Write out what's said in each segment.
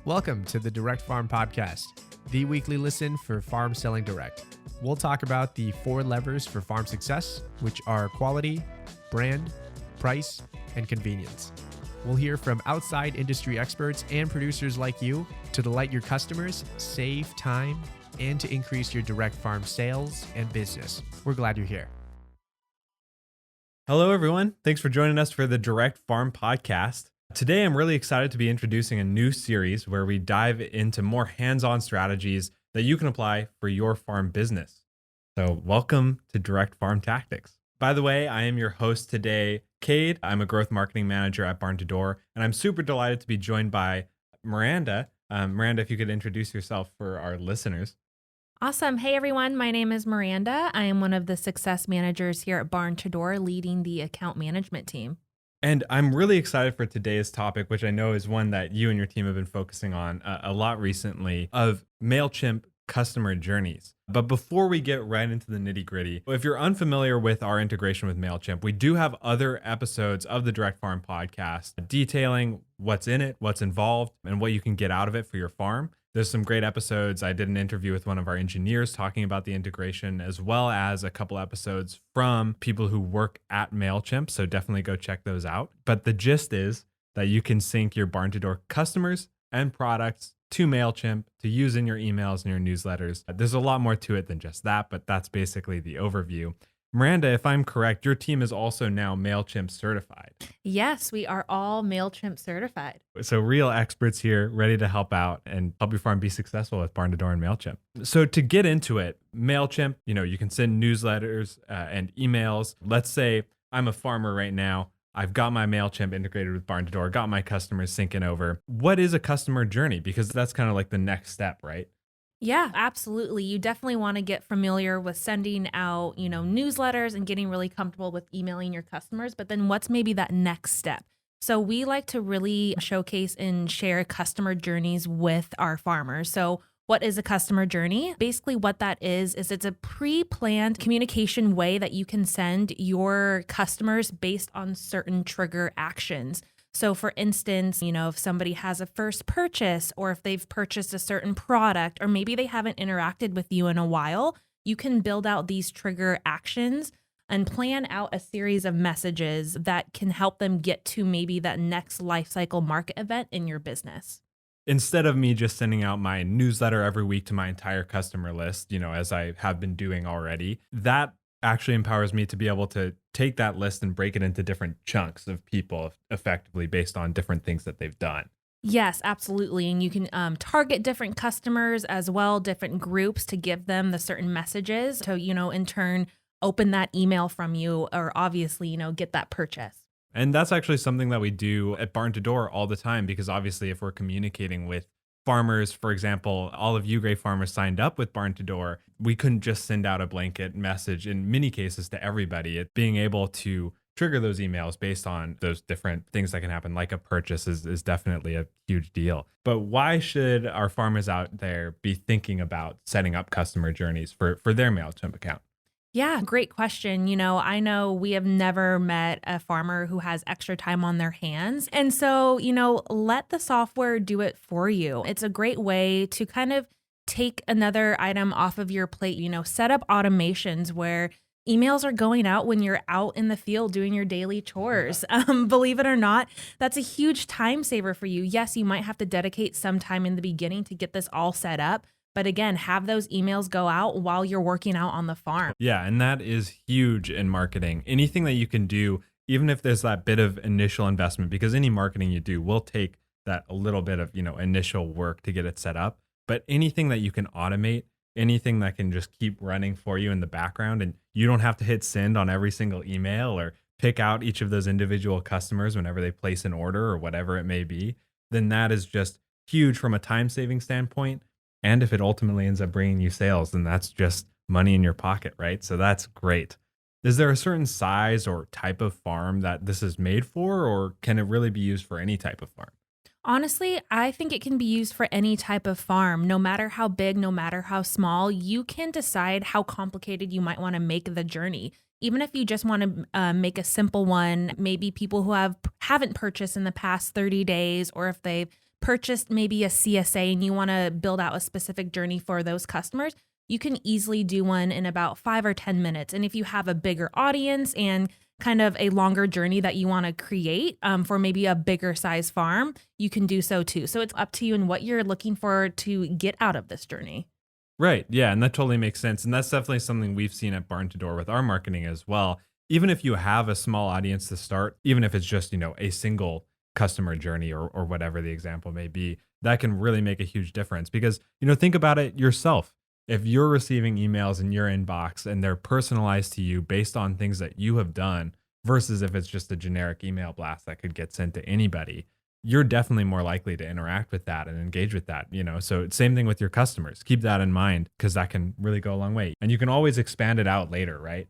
Welcome to the Direct Farm Podcast, the weekly listen for farm selling direct. We'll talk about the 4 levers for farm success, which are quality, brand, price, and convenience. We'll hear from outside industry experts and producers like you to delight your customers, save time, and to increase your direct farm sales and business. We're glad you're here. Hello, everyone. Thanks for joining us for the Direct Farm Podcast. Today, I'm really excited to be introducing a new series where we dive into more hands-on strategies that you can apply for your farm business. So welcome to Direct Farm Tactics. By the way, I am your host today, Cade. I'm a growth marketing manager at Barn2Door, and I'm super delighted to be joined by Miranda. Miranda, if you could introduce yourself for our listeners. Awesome. Hey, everyone. My name is Miranda. I am one of the success managers here at Barn2Door, leading the account management team. And I'm really excited for today's topic, which I know is one that you and your team have been focusing on a lot recently, of Mailchimp customer journeys. But before we get right into the nitty gritty, if you're unfamiliar with our integration with Mailchimp, we do have other episodes of the Direct Farm Podcast detailing what's in it, what's involved, and what you can get out of it for your farm. There's some great episodes. I did an interview with one of our engineers talking about the integration, as well as a couple episodes from people who work at Mailchimp. So definitely go check those out. But the gist is that you can sync your Barn2Door customers and products to Mailchimp to use in your emails and your newsletters. There's a lot more to it than just that, but that's basically the overview. Miranda, if I'm correct, your team is also now Mailchimp certified. Yes, we are all Mailchimp certified. So real experts here, ready to help out and help your farm be successful with Barn2Door and Mailchimp. So to get into it, Mailchimp, you can send newsletters and emails. Let's say I'm a farmer right now. I've got my Mailchimp integrated with Barn2Door, got my customers syncing over. What is a customer journey? Because that's kind of like the next step, right? Yeah, absolutely. You definitely want to get familiar with sending out, newsletters and getting really comfortable with emailing your customers. But then what's maybe that next step? So we like to really showcase and share customer journeys with our farmers. So what is a customer journey? Basically, what that is it's a pre-planned communication way that you can send your customers based on certain trigger actions. So for instance, if somebody has a first purchase, or if they've purchased a certain product, or maybe they haven't interacted with you in a while, you can build out these trigger actions and plan out a series of messages that can help them get to maybe that next life cycle market event in your business. Instead of me just sending out my newsletter every week to my entire customer list, as I have been doing already, that actually empowers me to be able to take that list and break it into different chunks of people effectively based on different things that they've done. Yes, absolutely. And you can target different customers as well, different groups, to give them the certain messages to, in turn, open that email from you, or obviously, get that purchase. And that's actually something that we do at Barn2Door all the time, because obviously if we're communicating with farmers, for example, all of you great farmers signed up with Barn2Door, we couldn't just send out a blanket message in many cases to everybody. Being able to trigger those emails based on those different things that can happen, like a purchase, is definitely a huge deal. But why should our farmers out there be thinking about setting up customer journeys for their Mailchimp account? Yeah, great question. I know we have never met a farmer who has extra time on their hands. And so, let the software do it for you. It's a great way to kind of take another item off of your plate, set up automations where emails are going out when you're out in the field doing your daily chores. Believe it or not, that's a huge time saver for you. Yes, you might have to dedicate some time in the beginning to get this all set up. But again, have those emails go out while you're working out on the farm. Yeah, and that is huge in marketing. Anything that you can do, even if there's that bit of initial investment, because any marketing you do will take that a little bit of, initial work to get it set up. But anything that you can automate, anything that can just keep running for you in the background, and you don't have to hit send on every single email or pick out each of those individual customers whenever they place an order or whatever it may be, then that is just huge from a time-saving standpoint. And if it ultimately ends up bringing you sales, then that's just money in your pocket, right? So that's great. Is there a certain size or type of farm that this is made for, or can it really be used for any type of farm? Honestly, I think it can be used for any type of farm, no matter how big, no matter how small. You can decide how complicated you might want to make the journey. Even if you just want to make a simple one, maybe people who haven't purchased in the past 30 days, or if they've purchased maybe a CSA and you want to build out a specific journey for those customers, you can easily do one in about 5 or 10 minutes. And if you have a bigger audience and kind of a longer journey that you want to create for maybe a bigger size farm, you can do so too. So it's up to you and what you're looking for to get out of this journey. Right. Yeah. And that totally makes sense. And that's definitely something we've seen at Barn2Door with our marketing as well. Even if you have a small audience to start, even if it's just, a single customer journey or whatever the example may be, that can really make a huge difference because, think about it yourself. If you're receiving emails in your inbox and they're personalized to you based on things that you have done versus if it's just a generic email blast that could get sent to anybody, you're definitely more likely to interact with that and engage with that, So same thing with your customers. Keep that in mind because that can really go a long way. And you can always expand it out later, right?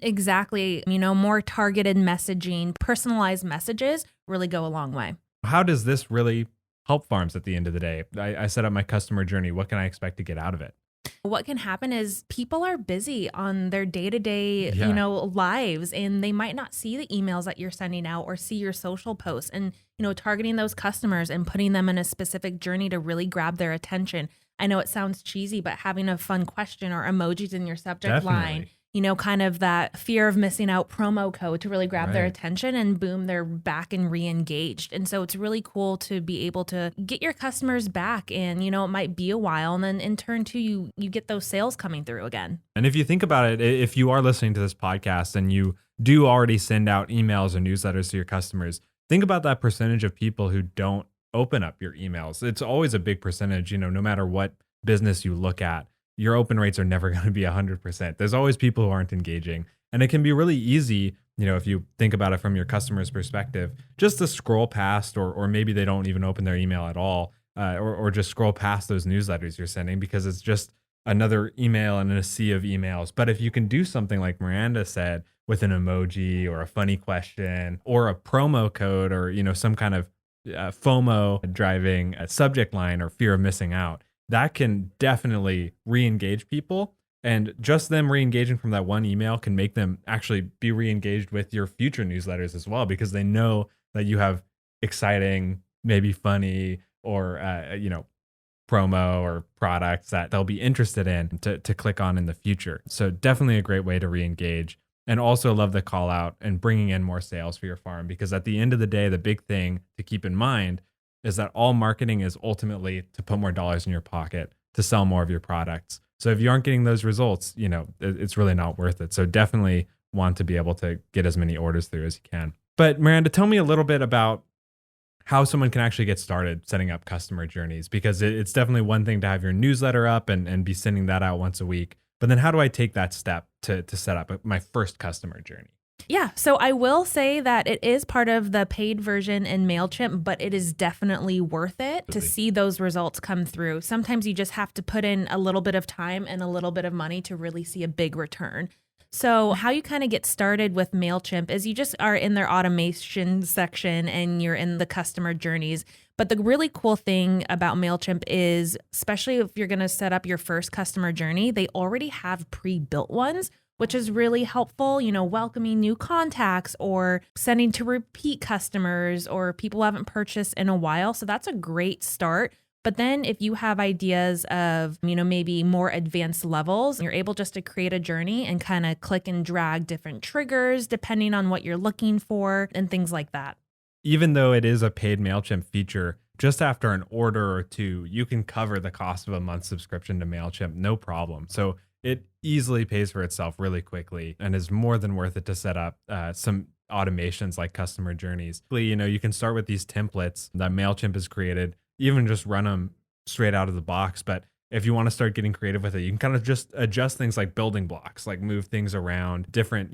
Exactly. More targeted messaging, personalized messages really go a long way. How does this really help farms at the end of the day? I set up my customer journey. What can I expect to get out of it? What can happen is people are busy on their day-to-day, lives, and they might not see the emails that you're sending out or see your social posts and, targeting those customers and putting them in a specific journey to really grab their attention. I know it sounds cheesy, but having a fun question or emojis in your subject line, kind of that fear of missing out promo code to really grab their attention and boom, they're back and re-engaged. And so it's really cool to be able to get your customers back and, it might be a while. And then in turn too, you get those sales coming through again. And if you think about it, if you are listening to this podcast and you do already send out emails or newsletters to your customers, think about that percentage of people who don't open up your emails. It's always a big percentage, no matter what business you look at. Your open rates are never going to be 100%. There's always people who aren't engaging. And it can be really easy, if you think about it from your customer's perspective, just to scroll past or maybe they don't even open their email at all or just scroll past those newsletters you're sending because it's just another email and a sea of emails. But if you can do something like Miranda said with an emoji or a funny question or a promo code or, some kind of FOMO driving a subject line or fear of missing out, that can definitely re-engage people. And just them re-engaging from that one email can make them actually be re-engaged with your future newsletters as well, because they know that you have exciting, maybe funny or, promo or products that they'll be interested in to click on in the future. So definitely a great way to re-engage. And also love the call out and bringing in more sales for your farm, because at the end of the day, the big thing to keep in mind is that all marketing is ultimately to put more dollars in your pocket, to sell more of your products. So if you aren't getting those results, it's really not worth it. So definitely want to be able to get as many orders through as you can. But Miranda, tell me a little bit about how someone can actually get started setting up customer journeys, because it's definitely one thing to have your newsletter up and be sending that out once a week. But then how do I take that step to set up my first customer journey? Yeah, so I will say that it is part of the paid version in Mailchimp, but it is definitely worth it to see those results come through. Sometimes you just have to put in a little bit of time and a little bit of money to really see a big return. So how you kind of get started with Mailchimp is you just are in their automation section and you're in the customer journeys. But the really cool thing about Mailchimp is, especially if you're going to set up your first customer journey, they already have pre-built ones, which is really helpful, welcoming new contacts or sending to repeat customers or people who haven't purchased in a while. So that's a great start. But then if you have ideas of, maybe more advanced levels, you're able just to create a journey and kind of click and drag different triggers depending on what you're looking for and things like that. Even though it is a paid Mailchimp feature, just after an order or two, you can cover the cost of a month subscription to Mailchimp, no problem. So it easily pays for itself really quickly and is more than worth it to set up some automations like customer journeys. You can start with these templates that Mailchimp has created, even just run them straight out of the box. But if you want to start getting creative with it, you can kind of just adjust things like building blocks, like move things around, different,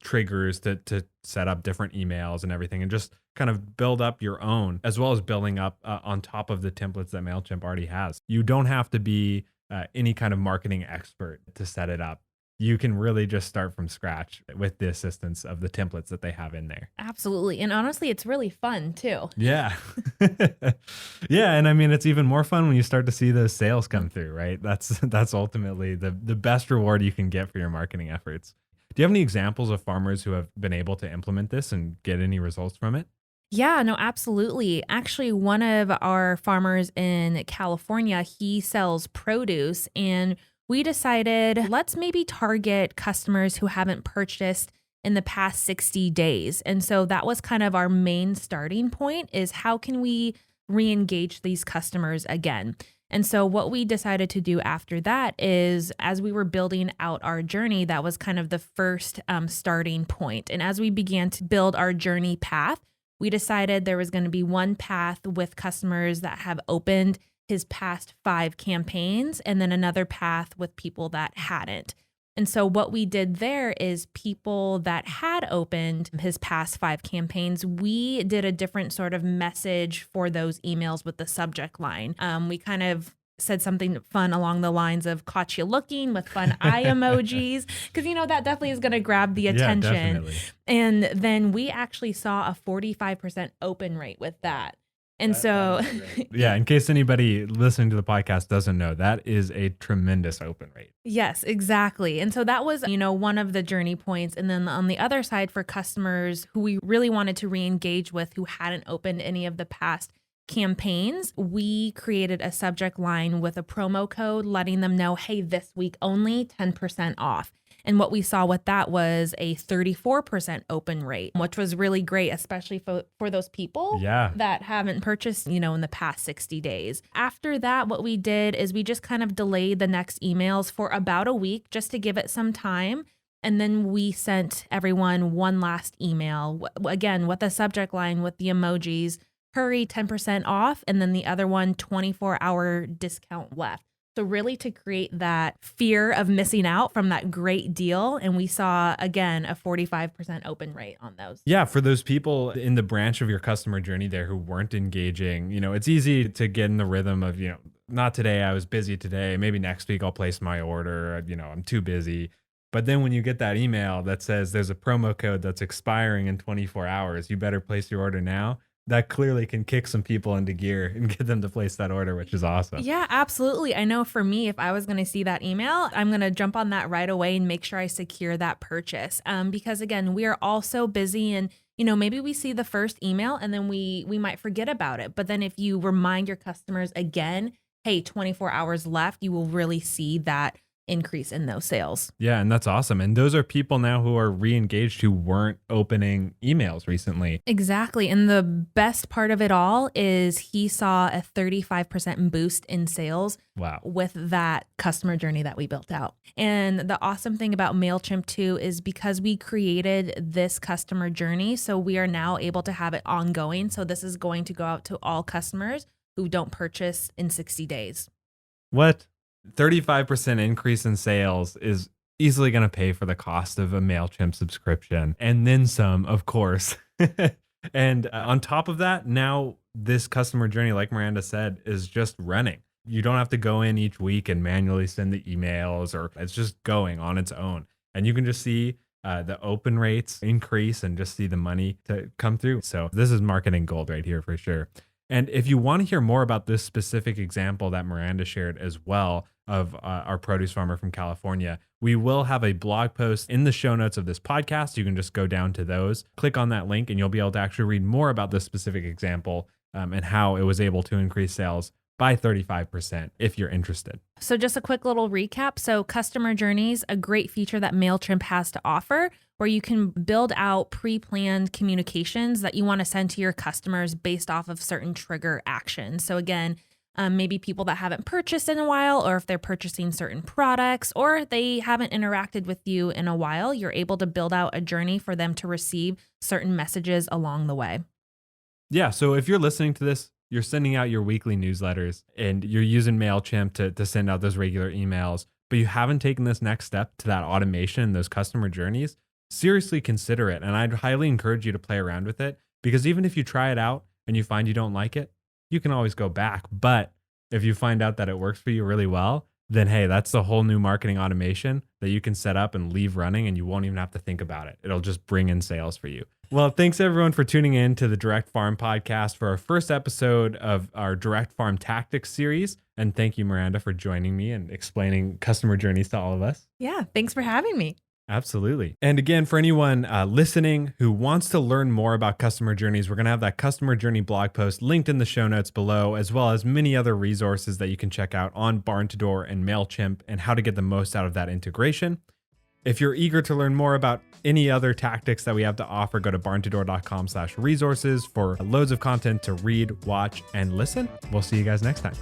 triggers to set up different emails and everything, and just kind of build up your own, as well as building up on top of the templates that Mailchimp already has. You don't have to be any kind of marketing expert to set it up. You can really just start from scratch with the assistance of the templates that they have in there. Absolutely. And honestly, it's really fun too. Yeah. Yeah. And I mean, it's even more fun when you start to see those sales come through, right? That's ultimately the best reward you can get for your marketing efforts. Do you have any examples of farmers who have been able to implement this and get any results from it? Yeah, no, absolutely. Actually, one of our farmers in California, he sells produce, and we decided let's maybe target customers who haven't purchased in the past 60 days. And so that was kind of our main starting point is how can we re-engage these customers again? And so what we decided to do after that is as we were building out our journey, that was kind of the first starting point. And as we began to build our journey path, we decided there was going to be one path with customers that have opened his past 5 campaigns and then another path with people that hadn't. And so what we did there is people that had opened his past 5 campaigns, we did a different sort of message for those emails with the subject line. We kind of said something fun along the lines of caught you looking with fun eye emojis, because, that definitely is going to grab the attention. Yeah, definitely. And then we actually saw a 45% open rate with that. And so, yeah, in case anybody listening to the podcast doesn't know, that is a tremendous open rate. Yes, exactly. And so that was, one of the journey points. And then on the other side for customers who we really wanted to re-engage with who hadn't opened any of the past campaigns, we created a subject line with a promo code letting them know, hey, this week only 10% off. And what we saw with that was a 34% open rate, which was really great, especially for those people that haven't purchased, in the past 60 days. After that, what we did is we just kind of delayed the next emails for about a week just to give it some time. And then we sent everyone one last email, again, with the subject line with the emojis, hurry, 10% off, and then the other one, 24-hour discount left. So really to create that fear of missing out from that great deal. And we saw, again, a 45% open rate on those. Yeah, for those people in the branch of your customer journey there who weren't engaging, it's easy to get in the rhythm of, not today, I was busy today. Maybe next week I'll place my order. I'm too busy. But then when you get that email that says there's a promo code that's expiring in 24 hours, you better place your order now. That clearly can kick some people into gear and get them to place that order, which is awesome. Yeah, absolutely. I know for me, if I was going to see that email, I'm going to jump on that right away and make sure I secure that purchase. Because again, we are all so busy and, maybe we see the first email and then we might forget about it. But then if you remind your customers again, hey, 24 hours left, you will really see that increase in those sales. Yeah, and that's awesome. And those are people now who are re-engaged who weren't opening emails recently. Exactly. And the best part of it all is he saw a 35% boost in sales. Wow. With that customer journey that we built out. And the awesome thing about Mailchimp too is because we created this customer journey, so we are now able to have it ongoing. So this is going to go out to all customers who don't purchase in 60 days. What? 35% increase in sales is easily going to pay for the cost of a Mailchimp subscription and then some, of course. And on top of that, now this customer journey, like Miranda said, is just running. You don't have to go in each week and manually send the emails, or it's just going on its own. And you can just see the open rates increase and just see the money to come through. So this is marketing gold right here for sure. And if you want to hear more about this specific example that Miranda shared as well of our produce farmer from California, we will have a blog post in the show notes of this podcast. You can just go down to those, click on that link, and you'll be able to actually read more about this specific example and how it was able to increase sales by 35% if you're interested. So just a quick little recap. So customer journeys, a great feature that Mailchimp has to offer where you can build out pre-planned communications that you want to send to your customers based off of certain trigger actions. So again, maybe people that haven't purchased in a while, or if they're purchasing certain products, or they haven't interacted with you in a while, you're able to build out a journey for them to receive certain messages along the way. Yeah. So if you're listening to this, you're sending out your weekly newsletters and you're using Mailchimp to send out those regular emails, but you haven't taken this next step to that automation, those customer journeys, seriously consider it. And I'd highly encourage you to play around with it, because even if you try it out and you find you don't like it, you can always go back. But if you find out that it works for you really well, then hey, that's the whole new marketing automation that you can set up and leave running, and you won't even have to think about it. It'll just bring in sales for you. Well, thanks everyone for tuning in to the Direct Farm podcast for our first episode of our Direct Farm Tactics series. And thank you, Miranda, for joining me and explaining customer journeys to all of us. Yeah, thanks for having me. Absolutely. And again, for anyone listening who wants to learn more about customer journeys, we're going to have that customer journey blog post linked in the show notes below, as well as many other resources that you can check out on Barn2Door and Mailchimp and how to get the most out of that integration. If you're eager to learn more about any other tactics that we have to offer, go to barn2door.com/resources for loads of content to read, watch, and listen. We'll see you guys next time.